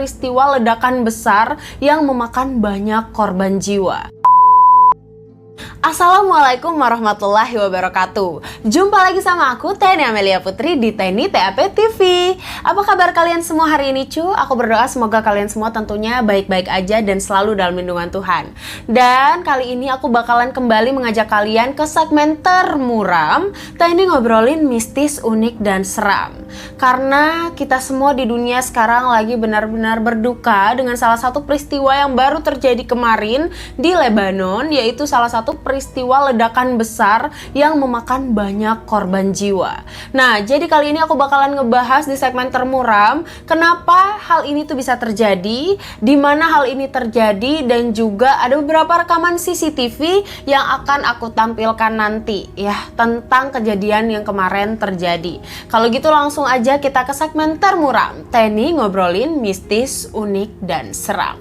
peristiwa ledakan besar yang memakan banyak korban jiwa. Assalamualaikum warahmatullahi wabarakatuh. Jumpa lagi sama aku, Teni Amelia Putri di Teni TAP TV. Apa kabar kalian semua hari ini, cu? Aku berdoa semoga kalian semua tentunya baik-baik aja dan selalu dalam lindungan Tuhan. Dan kali ini aku bakalan kembali mengajak kalian ke segmen termuram, Teni ngobrolin mistis, unik, dan seram. Karena kita semua di dunia sekarang lagi benar-benar berduka dengan salah satu peristiwa yang baru terjadi kemarin di Lebanon, yaitu salah satu peristiwa ledakan besar yang memakan banyak korban jiwa. Nah, jadi kali ini aku bakalan ngebahas di segmen termuram kenapa hal ini tuh bisa terjadi, di mana hal ini terjadi, dan juga ada beberapa rekaman CCTV yang akan aku tampilkan nanti ya tentang kejadian yang kemarin terjadi. Kalau gitu langsung aja kita ke segmen termuram. Teni ngobrolin mistis, unik, dan seram.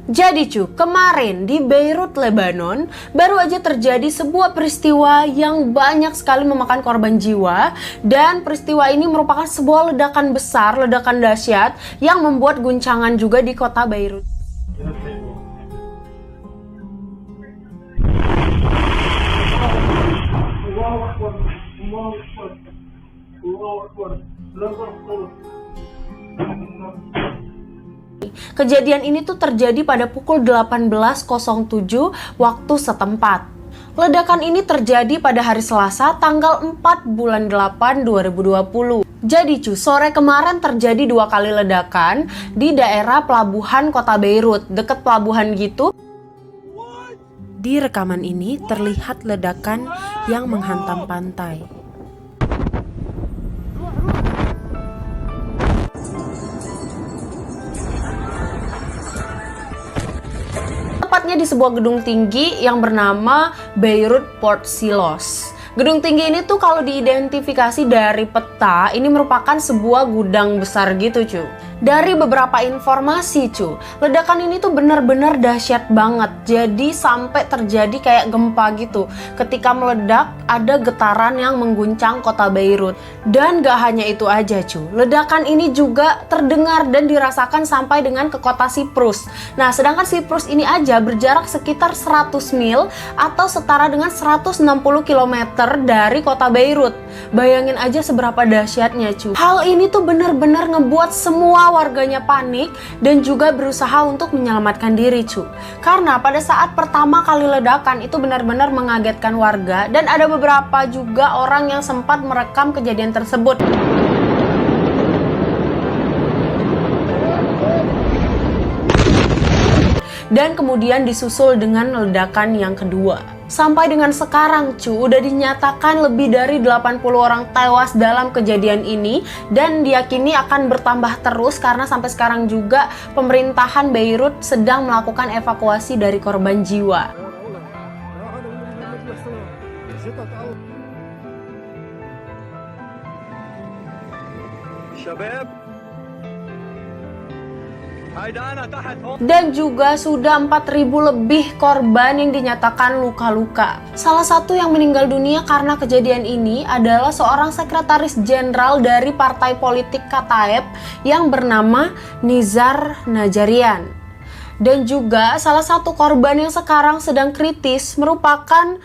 Jadi cu, kemarin di Beirut, Lebanon, baru aja terjadi sebuah peristiwa yang banyak sekali memakan korban jiwa. Dan peristiwa ini merupakan sebuah ledakan besar, ledakan dahsyat yang membuat guncangan juga di kota Beirut. Kejadian ini tuh terjadi pada pukul 18.07 waktu setempat. Ledakan ini terjadi pada hari Selasa tanggal 4 bulan 8 2020. Jadi cu, sore kemarin terjadi 2 kali ledakan di daerah pelabuhan kota Beirut, deket pelabuhan gitu. Di rekaman ini terlihat ledakan yang menghantam pantai. Tepatnya di sebuah gedung tinggi yang bernama Beirut Port Silos. Gedung tinggi ini tuh kalau diidentifikasi dari peta, ini merupakan sebuah gudang besar gitu cu. Dari beberapa informasi cu, ledakan ini tuh benar-benar dahsyat banget. Jadi sampai terjadi kayak gempa gitu. Ketika meledak ada getaran yang mengguncang kota Beirut. Dan gak hanya itu aja cu, ledakan ini juga terdengar dan dirasakan sampai dengan ke kota Siprus. Nah sedangkan Siprus ini aja berjarak sekitar 100 mil atau setara dengan 160 km dari kota Beirut. Bayangin aja seberapa dahsyatnya cu. Hal ini tuh benar-benar ngebuat semua warganya panik dan juga berusaha untuk menyelamatkan diri cu. Karena pada saat pertama kali ledakan itu benar-benar mengagetkan warga dan ada beberapa juga orang yang sempat merekam kejadian tersebut. Dan kemudian disusul dengan ledakan yang kedua. Sampai dengan sekarang cu, udah dinyatakan lebih dari 80 orang tewas dalam kejadian ini dan diyakini akan bertambah terus karena sampai sekarang juga pemerintahan Beirut sedang melakukan evakuasi dari korban jiwa. Dan juga sudah 4.000 lebih korban yang dinyatakan luka-luka. Salah satu yang meninggal dunia karena kejadian ini adalah seorang sekretaris jenderal dari partai politik Kataeb yang bernama Nizar Najarian. Dan juga salah satu korban yang sekarang sedang kritis merupakan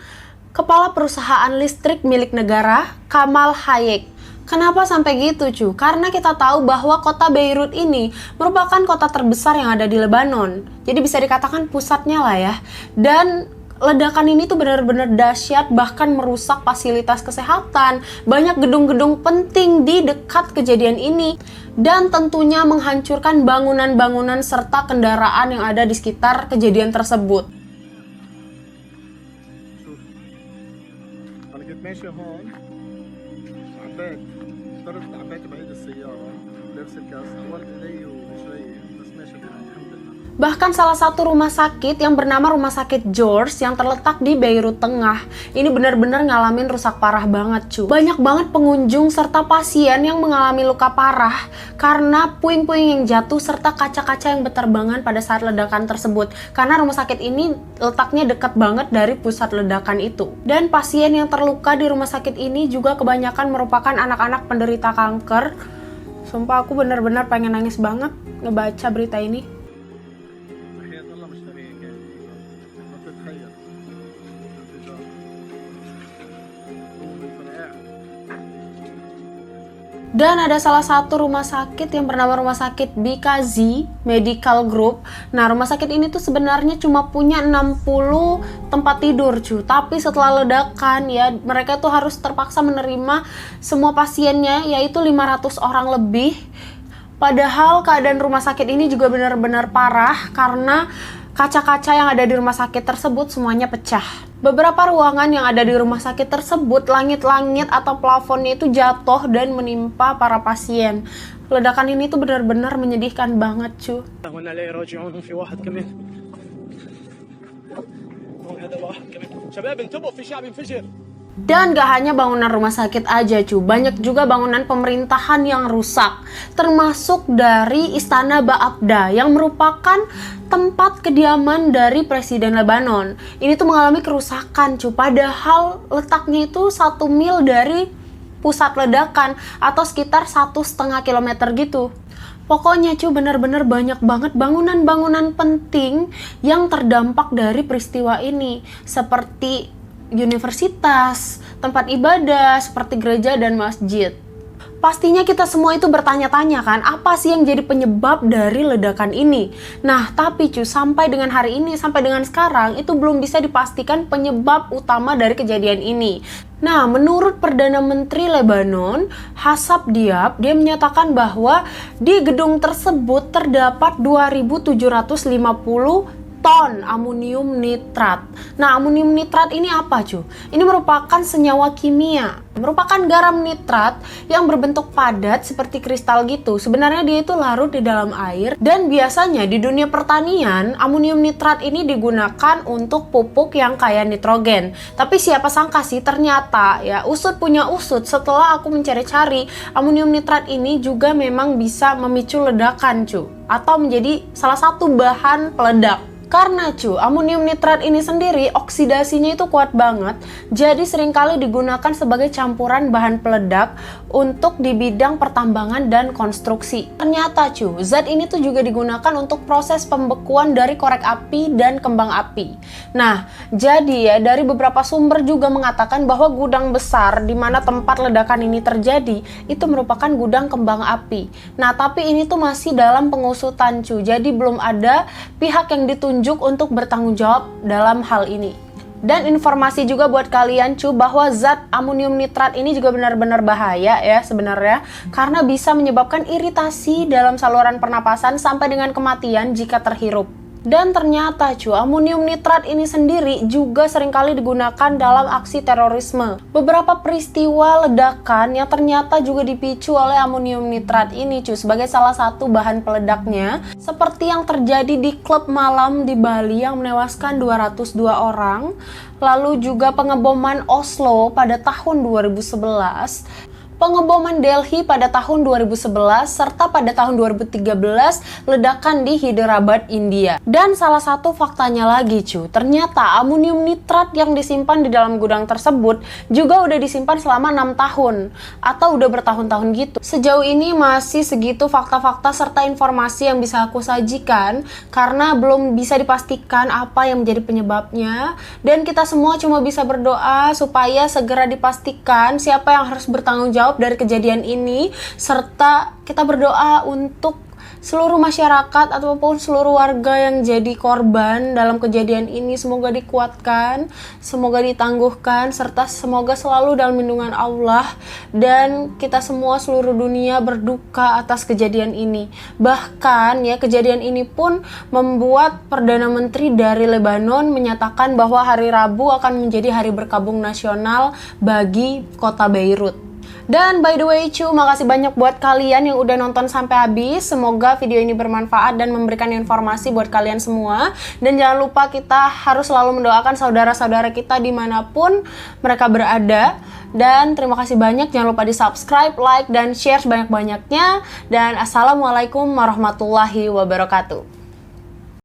kepala perusahaan listrik milik negara, Kamal Hayek. Kenapa sampai gitu cu? Karena kita tahu bahwa kota Beirut ini merupakan kota terbesar yang ada di Lebanon. Jadi bisa dikatakan pusatnya lah ya. Dan ledakan ini tuh benar-benar dahsyat, bahkan merusak fasilitas kesehatan. Banyak gedung-gedung penting di dekat kejadian ini. Dan tentunya menghancurkan bangunan-bangunan serta kendaraan yang ada di sekitar kejadian tersebut. اشتريت تعبيت بعيد السيارة لابس الكاس أول إلي وشوي بس ماشي الحمد لله. Bahkan salah satu rumah sakit yang bernama Rumah Sakit George yang terletak di Beirut Tengah, ini benar-benar ngalamin rusak parah banget cu. Banyak banget pengunjung serta pasien yang mengalami luka parah karena puing-puing yang jatuh serta kaca-kaca yang berterbangan pada saat ledakan tersebut. Karena rumah sakit ini letaknya dekat banget dari pusat ledakan itu. Dan pasien yang terluka di rumah sakit ini juga kebanyakan merupakan anak-anak penderita kanker. Sumpah aku benar-benar pengen nangis banget ngebaca berita ini. تحية الله مشتريين يعني ما تتخيل الانفجار هو من صنعاء. Dan ada salah satu rumah sakit yang bernama Rumah Sakit BKZ Medical Group. Nah, rumah sakit ini tuh sebenarnya cuma punya 60 tempat tidur cu. Tapi setelah ledakan ya, mereka tuh harus terpaksa menerima semua pasiennya, yaitu 500 orang lebih. Padahal keadaan rumah sakit ini juga benar-benar parah karena kaca-kaca yang ada di rumah sakit tersebut semuanya pecah. Beberapa ruangan yang ada di rumah sakit tersebut, langit-langit atau plafonnya itu jatuh dan menimpa para pasien. Ledakan ini tuh benar-benar menyedihkan banget cu. هنا لا يراجعون في واحد كمان هون هذا واحد كمان شباب انتبهوا في شعب ينفجر. Dan gak hanya bangunan rumah sakit aja cu, banyak juga bangunan pemerintahan yang rusak, termasuk dari Istana Ba'abda yang merupakan tempat kediaman dari Presiden Lebanon. Ini tuh mengalami kerusakan cu, padahal letaknya itu 1 mil dari pusat ledakan atau sekitar 1,5 kilometer gitu. Pokoknya cu, benar-benar banyak banget bangunan-bangunan penting yang terdampak dari peristiwa ini, seperti universitas, tempat ibadah, seperti gereja dan masjid. Pastinya kita semua itu bertanya-tanya kan, apa sih yang jadi penyebab dari ledakan ini? Nah, tapi cu, sampai dengan hari ini, sampai dengan sekarang, itu belum bisa dipastikan penyebab utama dari kejadian ini. Nah, menurut Perdana Menteri Lebanon, Hassab Diab, dia menyatakan bahwa di gedung tersebut terdapat 2.750 ton amonium nitrat. Nah, amonium nitrat ini apa cu? Ini merupakan senyawa kimia, merupakan garam nitrat yang berbentuk padat seperti kristal gitu. Sebenarnya dia itu larut di dalam air, dan biasanya di dunia pertanian amonium nitrat ini digunakan untuk pupuk yang kaya nitrogen. Tapi siapa sangka sih, ternyata ya usut punya usut, setelah aku mencari-cari, amonium nitrat ini juga memang bisa memicu ledakan cu, atau menjadi salah satu bahan peledak. Karena cu, amonium nitrat ini sendiri oksidasinya itu kuat banget, jadi seringkali digunakan sebagai campuran bahan peledak untuk di bidang pertambangan dan konstruksi. Ternyata cu, zat ini tuh juga digunakan untuk proses pembekuan dari korek api dan kembang api. Nah, jadi ya dari beberapa sumber juga mengatakan bahwa gudang besar di mana tempat ledakan ini terjadi itu merupakan gudang kembang api. Nah, tapi ini tuh masih dalam pengusutan cu, jadi belum ada pihak yang ditunjuk untuk bertanggung jawab dalam hal ini. Dan informasi juga buat kalian cu, bahwa zat amonium nitrat ini juga benar-benar bahaya ya sebenarnya, karena bisa menyebabkan iritasi dalam saluran pernapasan sampai dengan kematian jika terhirup. Dan ternyata cu, amonium nitrat ini sendiri juga seringkali digunakan dalam aksi terorisme. Beberapa peristiwa ledakan yang ternyata juga dipicu oleh amonium nitrat ini cu, sebagai salah satu bahan peledaknya, seperti yang terjadi di klub malam di Bali yang menewaskan 202 orang, lalu juga pengeboman Oslo pada tahun 2011, pengeboman Delhi pada tahun 2011, serta pada tahun 2013 ledakan di Hyderabad, India. Dan salah satu faktanya lagi cu, ternyata amonium nitrat yang disimpan di dalam gudang tersebut juga udah disimpan selama 6 tahun atau udah bertahun-tahun gitu. Sejauh ini masih segitu fakta-fakta serta informasi yang bisa aku sajikan, karena belum bisa dipastikan apa yang menjadi penyebabnya, dan kita semua cuma bisa berdoa supaya segera dipastikan siapa yang harus bertanggung jawab dari kejadian ini, serta kita berdoa untuk seluruh masyarakat ataupun seluruh warga yang jadi korban dalam kejadian ini, semoga dikuatkan, semoga ditangguhkan, serta semoga selalu dalam lindungan Allah, dan kita semua seluruh dunia berduka atas kejadian ini. Bahkan ya, kejadian ini pun membuat Perdana Menteri dari Lebanon menyatakan bahwa hari Rabu akan menjadi hari berkabung nasional bagi kota Beirut. Dan by the way cu, makasih banyak buat kalian yang udah nonton sampai habis. Semoga video ini bermanfaat dan memberikan informasi buat kalian semua. Dan jangan lupa kita harus selalu mendoakan saudara-saudara kita dimanapun mereka berada. Dan terima kasih banyak, jangan lupa di subscribe, like, dan share sebanyak-banyaknya. Dan assalamualaikum warahmatullahi wabarakatuh.